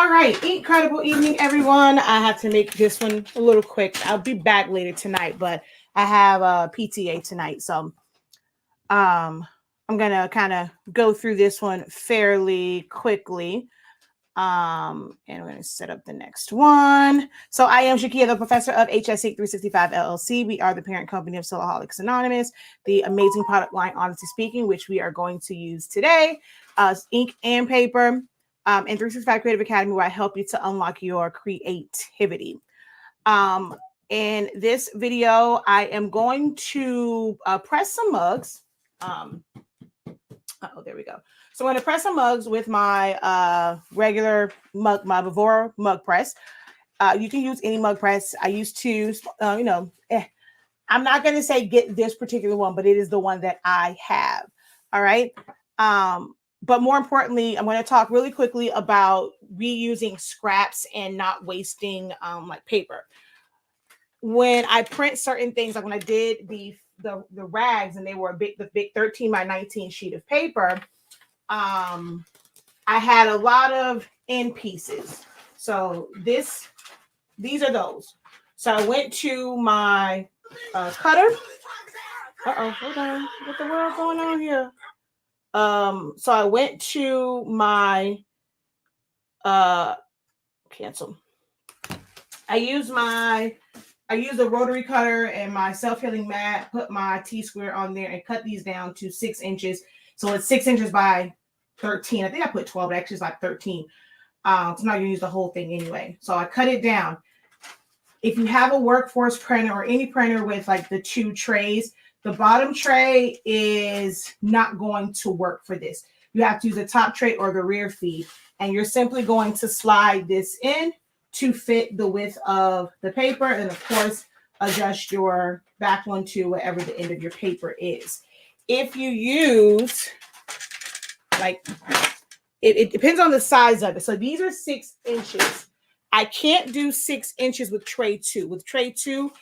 All right, incredible evening, everyone. I have to make this one a little quick. I'll be back later tonight, but I have a PTA tonight, so I'm gonna kind of go through this one fairly quickly. And we're gonna set up the next one. So I am Shakia, the professor of HSINK365 LLC. We are the parent company of Soloholics Anonymous, the amazing product line, honestly speaking, which we are going to use today. Ink and paper. And 365 Creative Academy, where I help you to unlock your creativity. In this video, I am going to press some mugs. There we go. So I'm going to press some mugs with my regular mug, my Vivora mug press. You can use any mug press. I used to, I'm not going to say get this particular one, but it is the one that I have. All right. But more importantly, I'm going to talk really quickly about reusing scraps and not wasting like paper. When I print certain things, like when I did the rags and they were the big 13 by 19 sheet of paper, I had a lot of end pieces. So these are those. So I went to my cutter. Hold on. What the world going on here? So I went to my cancel. I used a rotary cutter and my self-healing mat, put my T-square on there and cut these down to 6 inches. So it's 6 inches by 13. I think I put 12, actually it's like 13. So I'm not gonna use the whole thing anyway. So I cut it down. If you have a workforce printer or any printer with like the 2 trays, the bottom tray is not going to work for this. You have to use the top tray or the rear feed, and you're simply going to slide this in to fit the width of the paper, and of course, adjust your back one to whatever the end of your paper is. If you use, like, it depends on the size of it. So these are 6 inches. I can't do 6 inches with tray 2. With tray 2,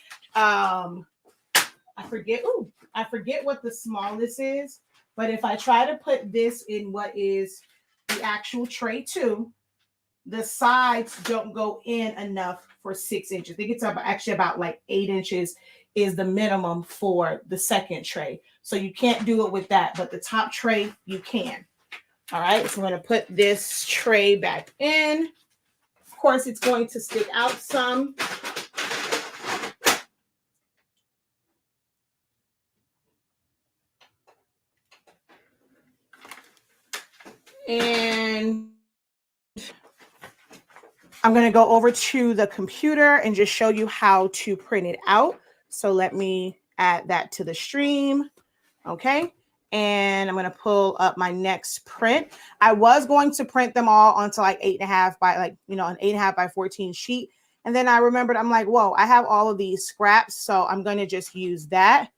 I forget what the smallest is, but if I try to put this in what is the actual tray 2, the sides don't go in enough for 6 inches. I think it's actually about like 8 inches is the minimum for the second tray. So you can't do it with that, but the top tray you can. All right, so I'm going to put this tray back in. Of course, it's going to stick out some. And I'm going to go over to the computer and just show you how to print it out. So let me add that to the stream. Okay. And I'm going to pull up my next print. I was going to print them all onto like 8.5 by an 8.5 by 14 sheet. And then I remembered, I'm like, whoa, I have all of these scraps. So I'm going to just use that.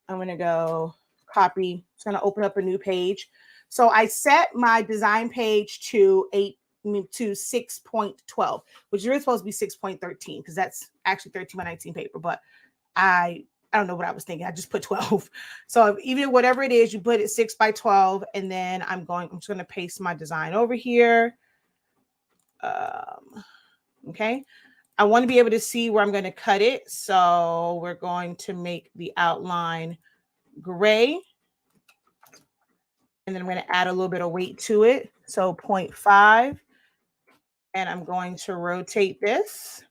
I'm going to go copy. It's going to open up a new page. So I set my design page to 6.12, which is really supposed to be 6.13 because that's actually 13 by 19 paper. But I don't know what I was thinking. I just put 12. So even whatever it is, you put it 6 by 12, and then I'm just going to paste my design over here. Okay. I want to be able to see where I'm going to cut it. So we're going to make the outline gray. And then I'm going to add a little bit of weight to it. So 0.5. And I'm going to rotate this.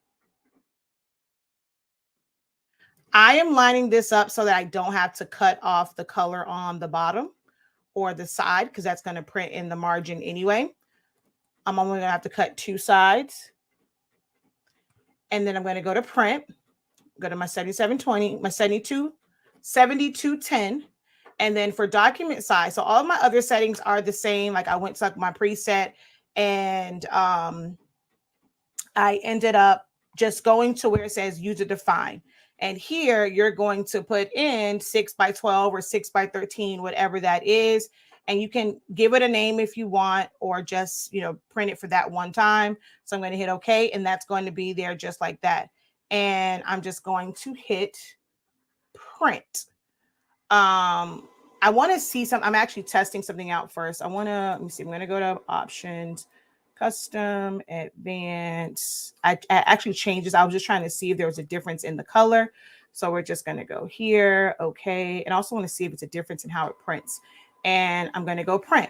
I am lining this up so that I don't have to cut off the color on the bottom or the side, because that's going to print in the margin anyway. I'm only going to have to cut 2 sides. And then I'm going to go to print, go to my 7720, my 7210. And then for document size, so all of my other settings are the same. Like I went to my preset, and I ended up just going to where it says user define. And here you're going to put in 6 by 12 or 6 by 13, whatever that is. And you can give it a name if you want, or just, print it for that one time. So I'm going to hit OK, and that's going to be there just like that. And I'm just going to hit print. I want to see I'm actually testing something out first. Let me see. I'm going to go to options. Custom, advanced. I actually changed this. I was just trying to see if there was a difference in the color. So we're just going to go here. Okay. And I also want to see if it's a difference in how it prints. And I'm going to go print.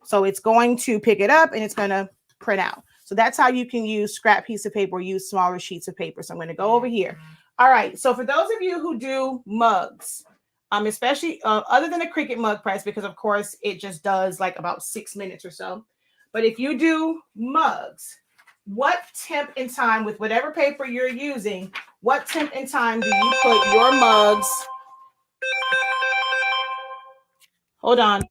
So it's going to pick it up and it's going to print out. So that's how you can use scrap piece of paper or use smaller sheets of paper. So I'm going to go over here. All right. So for those of you who do mugs, especially other than a Cricut mug press, because of course it just does like about 6 minutes or so. But if you do mugs, what temp and time with whatever paper you're using, what temp and time do you put your mugs? Hold on.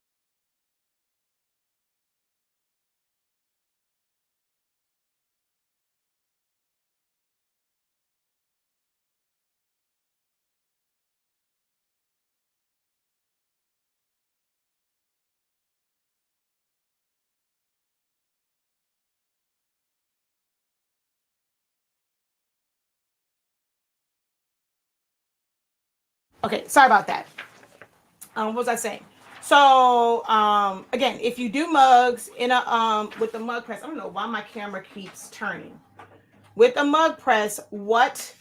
Okay, sorry about that. What was I saying? So again, if you do mugs in a with the mug press, I don't know why my camera keeps turning. With a mug press, what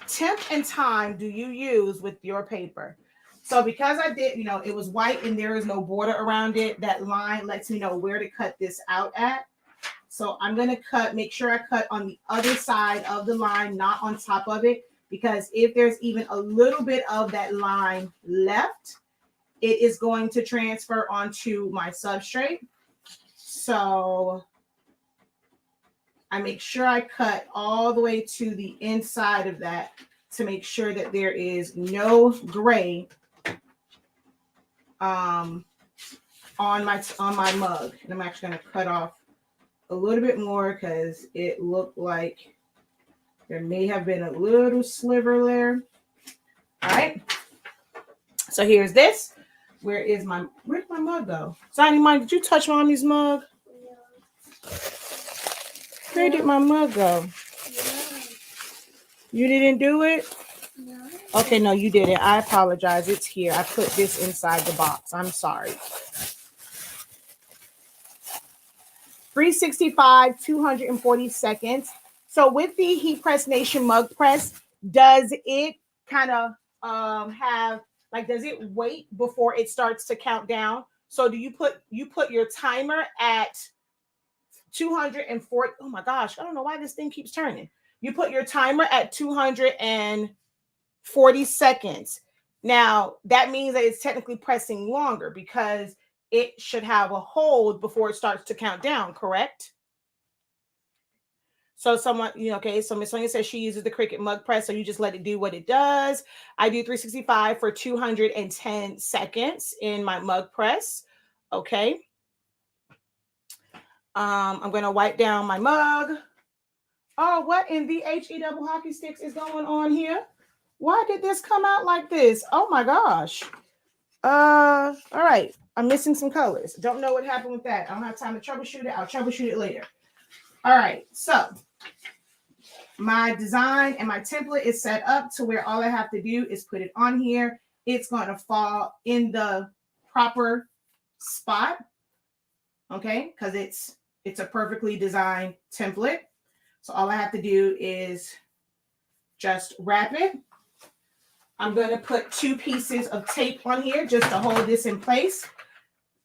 temp and time do you use with your paper? So because I did, it was white and there is no border around it, that line lets me know where to cut this out at. So I'm going to make sure I cut on the other side of the line, not on top of it, because if there's even a little bit of that line left, it is going to transfer onto my substrate. So I make sure I cut all the way to the inside of that to make sure that there is no gray on my mug. And I'm actually going to cut off a little bit more because it looked like there may have been a little sliver there. All right. So here's this. Where'd my mug go? Ziny Mike, did you touch Mommy's mug? No. Where did my mug go? No. You didn't do it? No. Okay, no, you didn't. I apologize. It's here. I put this inside the box. I'm sorry. 365, 240 seconds. So with the Heat Press Nation mug press, does it kind of have, like, does it wait before it starts to count down? So do you put your timer at 240? Oh my gosh, I don't know why this thing keeps turning. You put your timer at 240 seconds. Now that means that it's technically pressing longer because it should have a hold before it starts to count down, correct? So someone, okay, so Miss Sonia says she uses the Cricut mug press, so you just let it do what it does. I do 365 for 210 seconds in my mug press. Okay. I'm going to wipe down my mug. Oh, what in the HE double hockey sticks is going on here? Why did this come out like this? Oh my gosh. All right. I'm missing some colors. Don't know what happened with that. I don't have time to troubleshoot it. I'll troubleshoot it later. All right. So my design and my template is set up to where all I have to do is put it on here. It's going to fall in the proper spot. Okay. Because it's a perfectly designed template. So all I have to do is just wrap it. I'm going to put 2 pieces of tape on here just to hold this in place.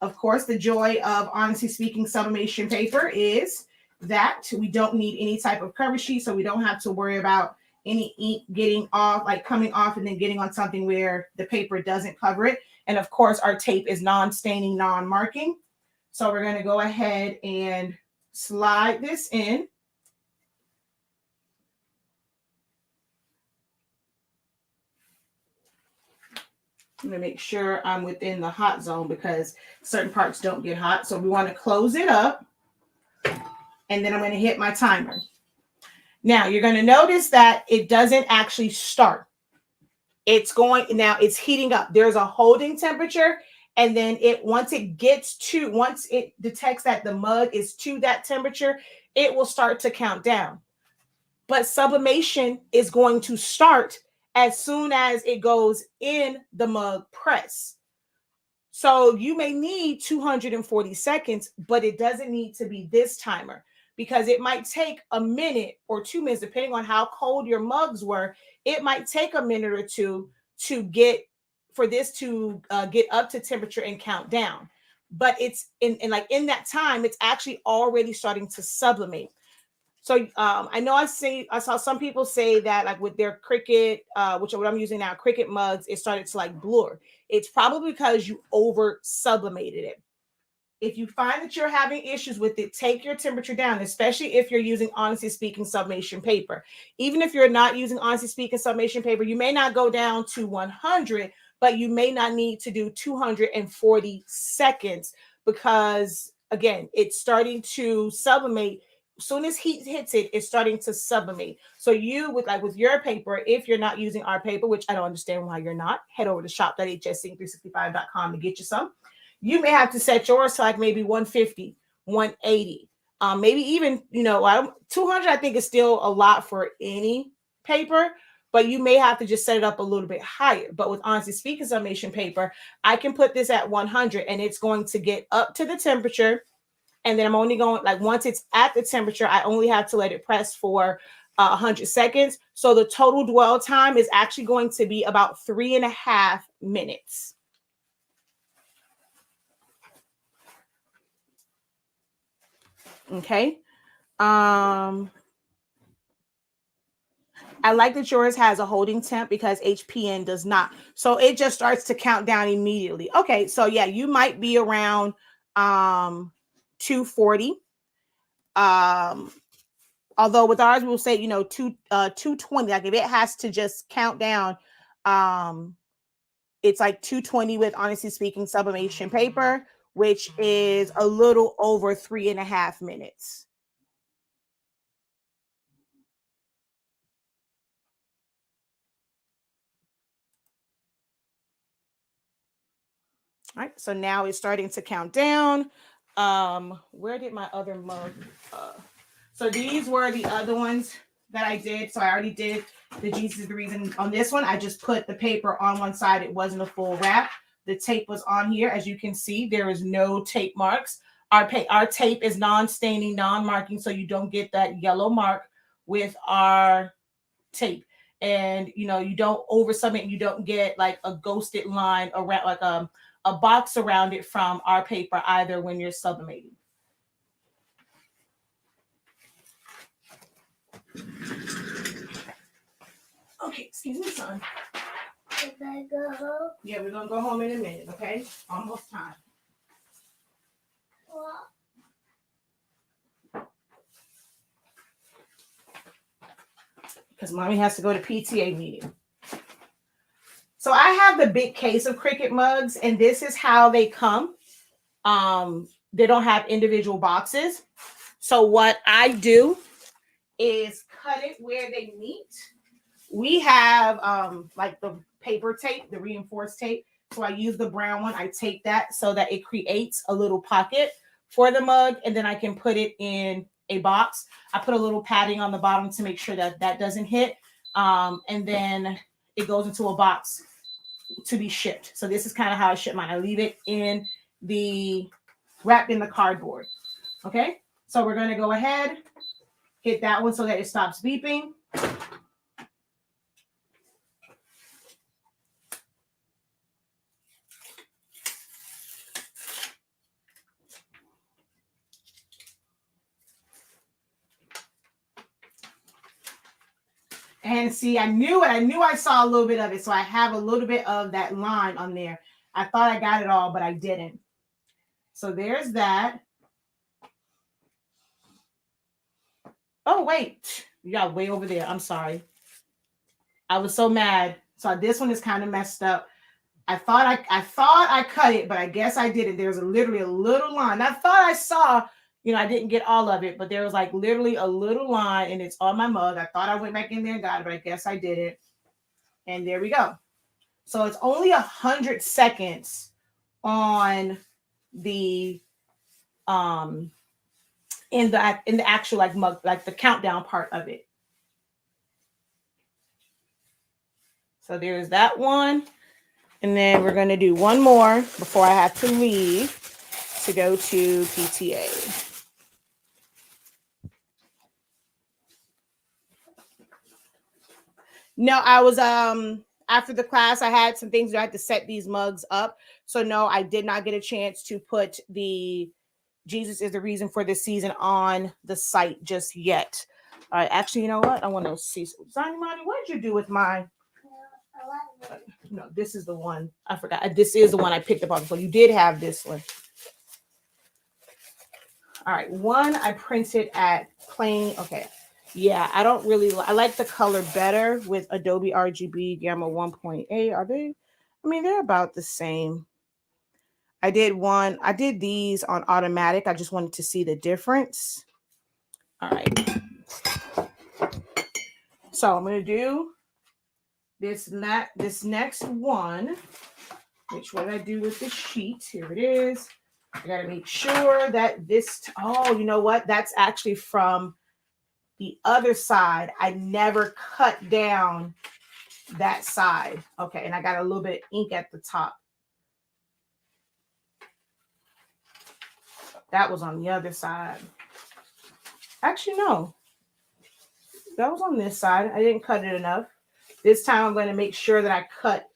Of course, the joy of honestly speaking sublimation paper is that we don't need any type of cover sheet, so we don't have to worry about any ink getting off, like coming off and then getting on something where the paper doesn't cover it. And of course, our tape is non-staining, non-marking. So we're going to go ahead and slide this in. I'm going to make sure I'm within the hot zone because certain parts don't get hot. So we want to close it up. And then I'm going to hit my timer. Now you're going to notice that it doesn't actually start. It's heating up. There's a holding temperature. And then once it detects that the mug is to that temperature, it will start to count down. But sublimation is going to start as soon as it goes in the mug press. So you may need 240 seconds, but it doesn't need to be this timer, because it might take a minute or 2 minutes, depending on how cold your mugs were. It might take a minute or two to get for this to get up to temperature and count down. But it's in like in that time, it's actually already starting to sublimate. So I know I saw some people say that like with their Cricut, which is what I'm using now, Cricut mugs, it started to like blur. It's probably because you over sublimated it. If you find that you're having issues with it, take your temperature down, especially if you're using Honestly Speaking sublimation paper. Even if you're not using Honestly Speaking sublimation paper, you may not go down to 100, but you may not need to do 240 seconds, because again, it's starting to sublimate. As soon as heat hits it, it's starting to sublimate. So you with your paper, if you're not using our paper, which I don't understand why you're not, head over to shop.hsink365.com to get you some. You may have to set yours to like maybe 150, 180, maybe even, 200, I think is still a lot for any paper, but you may have to just set it up a little bit higher. But with Honestly Speaking sublimation paper, I can put this at 100 and it's going to get up to the temperature. And then I'm only going, like, once it's at the temperature, I only have to let it press for 100 seconds. So the total dwell time is actually going to be about 3.5 minutes. Okay. I like that yours has a holding temp because HPN does not. So it just starts to count down immediately. Okay. So yeah, you might be around 240. Although with ours, we'll say, 220. Like if it has to just count down, it's like 220 with Honestly Speaking sublimation paper, which is a little over 3.5 minutes. All right, so now it's starting to count down. Where did my other mug? So these were the other ones that I did. So I already did the Jesus is the Reason. On this one, I just put the paper on one side. It wasn't a full wrap. The tape was on here. As you can see, there is no tape marks. Our tape is non-staining, non-marking, so you don't get that yellow mark with our tape. And you don't over submit. You don't get like a ghosted line around, like a box around it from our paper either when you're sublimating. Okay, excuse me, son. Can I go home? Yeah, we're gonna go home in a minute, okay? Almost time. What? Because mommy has to go to PTA meeting. So I have the big case of Cricut mugs, and this is how they come. They don't have individual boxes. So what I do is cut it where they meet. We have like the paper tape, the reinforced tape. So I use the brown one. I tape that so that it creates a little pocket for the mug, and then I can put it in a box. I put a little padding on the bottom to make sure that that doesn't hit. And then it goes into a box to be shipped. So this is kind of how I ship mine. I leave it in the wrapped in the cardboard. Okay, so we're going to go ahead, hit that one so that it stops beeping. And see, I knew it. I knew I saw a little bit of it. So I have a little bit of that line on there. I thought I got it all, but I didn't. So there's that. Oh, wait. You got way over there. I'm sorry. I was so mad. So this one is kind of messed up. I thought I cut it, but I guess I didn't. There's literally a little line. I thought I saw, I didn't get all of it, but there was like literally a little line, and it's on my mug. I thought I went back in there and got it, but I guess I didn't. And there we go. So it's only 100 seconds on the in the actual like mug, like the countdown part of it. So there's that one. And then we're going to do one more before I have to leave to go to PTA. No, I was after the class I had some things that I had to set these mugs up. So no, I did not get a chance to put the Jesus is the reason for this season on the site just yet. All right, actually, you know what? I want to see. Zani Mani, what did you do with my? No, this is the one. I forgot. This is the one I picked up on. So you did have this one. All right, one I printed at plain. Okay, yeah, I don't really. I like the color better with Adobe RGB Gamma 1.8. Are they? I mean, they're about the same. I did these on automatic. I just wanted to see the difference. All right. So I'm going to do this next one. Which what I do with the sheet. Here it is. I got to make sure that this, oh, you know what? That's actually from the other side. I never cut down that side. Okay. And I got a little bit of ink at the top. That was on the other side. Actually, no. That was on this side. I didn't cut it enough. This time I'm going to make sure that I cut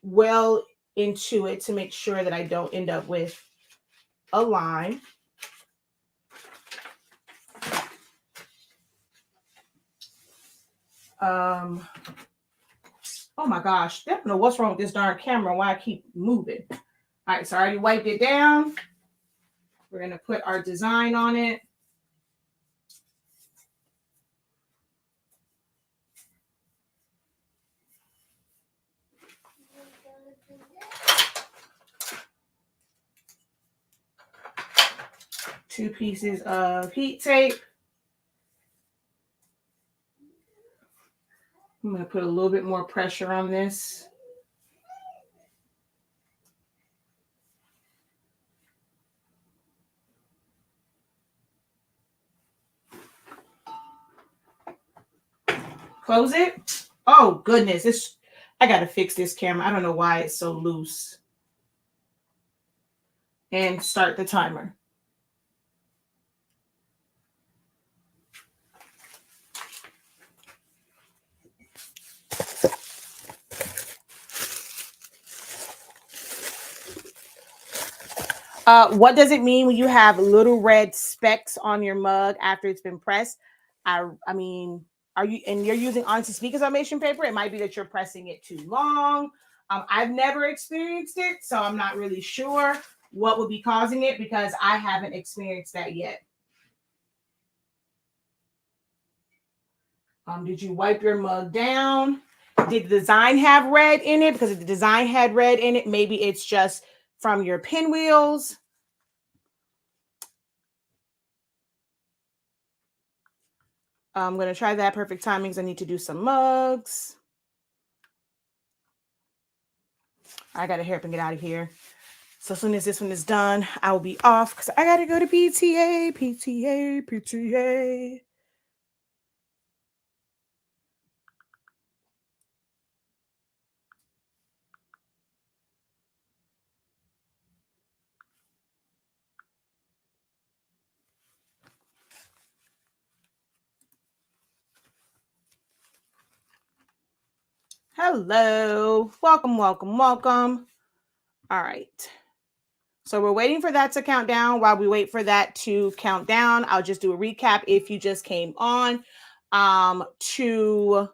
well into it to make sure that I don't end up with a line. Oh my gosh. I don't know what's wrong with this darn camera, why I keep moving. All right, so I already wiped it down. We're going to put our design on it. Two pieces of heat tape. I'm going to put a little bit more pressure on this. Close it. Oh, goodness. I got to fix this camera. I don't know why it's so loose. And start the timer. What does it mean when you have little red specks on your mug after it's been pressed? I mean, you're using Honesty Speak Sublimation paper? It might be that you're pressing it too long. I've never experienced it, so I'm not really sure what would be causing it because I haven't experienced that yet. Did you wipe your mug down? Did the design have red in it? Because if the design had red in it, maybe it's just from your pinwheels. I'm going to try that perfect timings. I need to do some mugs. I got to hurry up and get out of here. So as soon as this one is done, I will be off because I got to go to PTA. Hello. Welcome. All right. So we're waiting for that to count down. While we wait for that to count down, I'll just do a recap if you just came on. To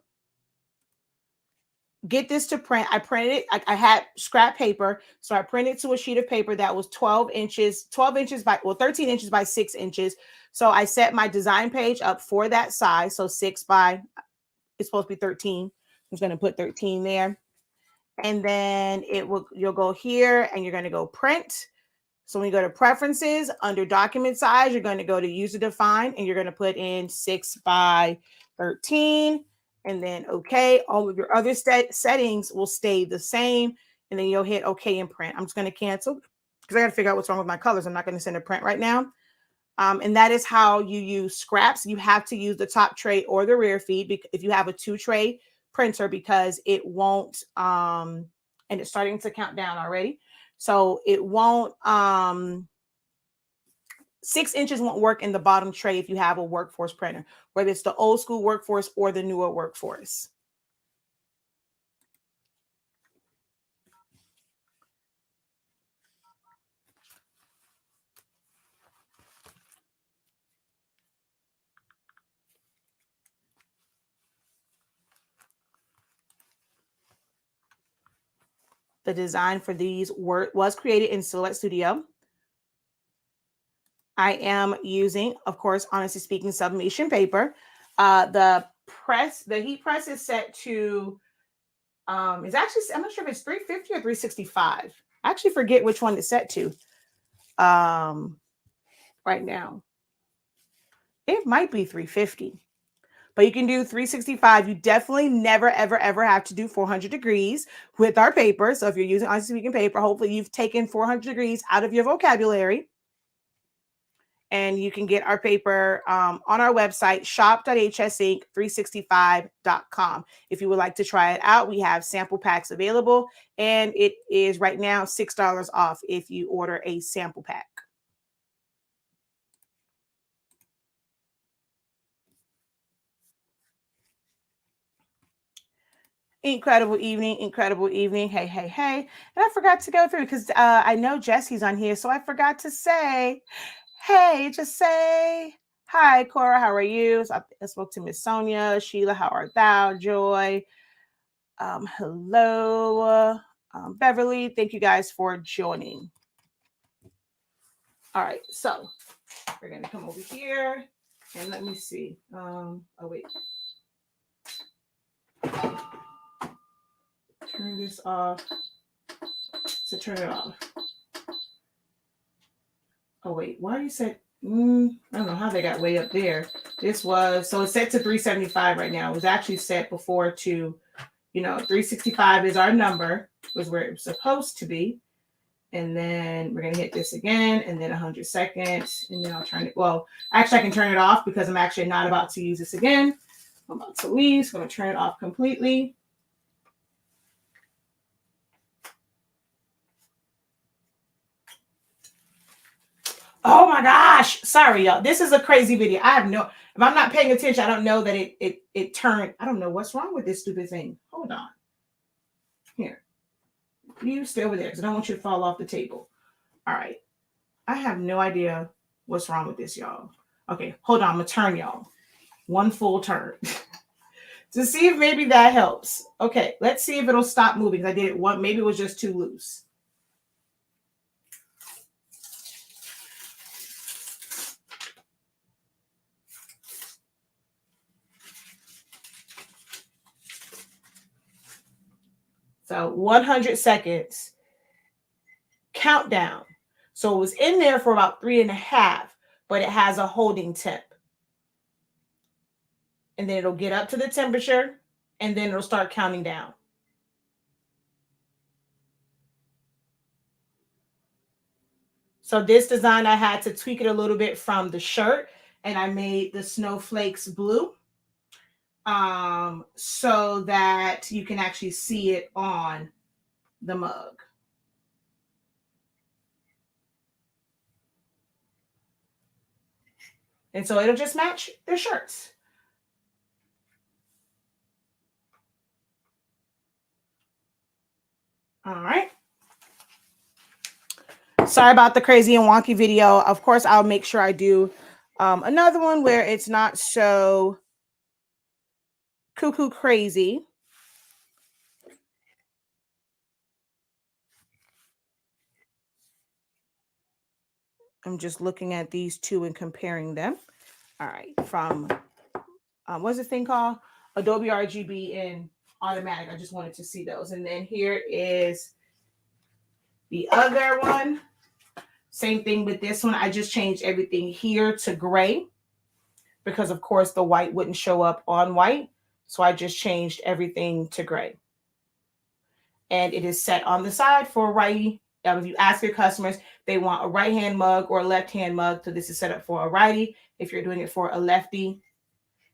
get this to print, I printed it. I had scrap paper. So I printed to a sheet of paper that was 12 inches by, 13 inches by 6 inches. So I set my design page up for that size. So 6 by, it's supposed to be 13. I'm just going to put 13 there. And then you'll go here and you're going to go print. So when you go to preferences under document size, you're going to go to user define and you're going to put in 6 by 13 and then okay. All of your other settings will stay the same. And then you'll hit okay and print. I'm just going to cancel because I got to figure out what's wrong with my colors. I'm not going to send a print right now. And that is how you use scraps. You have to use the top tray or the rear feed if you have a 2-tray printer because it won't and it's starting to count down already. So it won't, 6 inches won't work in the bottom tray if you have a workforce printer, whether it's the old school workforce or the newer workforce. The design for these was created in Silhouette Studio. I am using, of course, honestly speaking, sublimation paper. The heat press is set to, is actually, I'm not sure if it's 350 or 365. I actually forget which one it's set to right now. It might be 350. But you can do 365. You definitely never, ever, ever have to do 400 degrees with our paper. So if you're using honestly speaking paper, hopefully you've taken 400 degrees out of your vocabulary. And you can get our paper on our website, shop.hsink365.com. If you would like to try it out, we have sample packs available. And it is right now $6 off if you order a sample pack. Incredible evening, incredible evening. Hey, hey, hey. And I forgot to go through because I know Jesse's on here, so I forgot to say, hey, just say, hi, Cora, how are you? So I spoke to Miss Sonia. Sheila, how art thou? Joy. Hello. Beverly, thank you guys for joining. All right, so we're going to come over here and let me see. Oh, wait. Turn this off. So turn it off. Oh, wait. Why you said, I don't know how they got way up there. This was, so it's set to 375 right now. It was actually set before to, 365 is our number, was where it was supposed to be. And then we're going to hit this again, and then 100 seconds, and then I'll turn it. Well, actually, I can turn it off because I'm actually not about to use this again. I'm about to leave, so I'm going to turn it off completely. Oh my gosh. Sorry, y'all. This is a crazy video. If I'm not paying attention, I don't know that it turned. I don't know what's wrong with this stupid thing. Hold on. Here. You stay over there because I don't want you to fall off the table. All right. I have no idea what's wrong with this, y'all. Okay, hold on. I'm going to turn y'all. One full turn. To see if maybe that helps. Okay, let's see if it'll stop moving. I did it one. Maybe it was just too loose. So 100 seconds countdown. So it was in there for about 3.5, but it has a holding temp. And then it'll get up to the temperature, and then it'll start counting down. So this design, I had to tweak it a little bit from the shirt, and I made the snowflakes blue so that you can actually see it on the mug. And so it'll just match their shirts. All right. Sorry about the crazy and wonky video. Of course, I'll make sure I do another one where it's not so cuckoo crazy. I'm just looking at these two and comparing them. All right, from what's the thing called? Adobe RGB and automatic. I just wanted to see those. And then here is the other one. Same thing with this one. I just changed everything here to gray because, of course, the white wouldn't show up on white. So I just changed everything to gray. And it is set on the side for righty. If you ask your customers, they want a right-hand mug or a left-hand mug. So this is set up for a righty. If you're doing it for a lefty,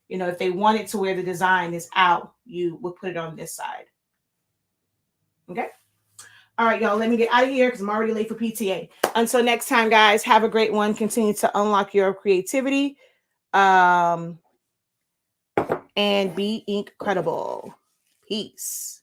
if they want it to where the design is out, you would put it on this side. Okay. All right, y'all, let me get out of here because I'm already late for PTA. Until next time, guys, have a great one. Continue to unlock your creativity and be incredible. Peace.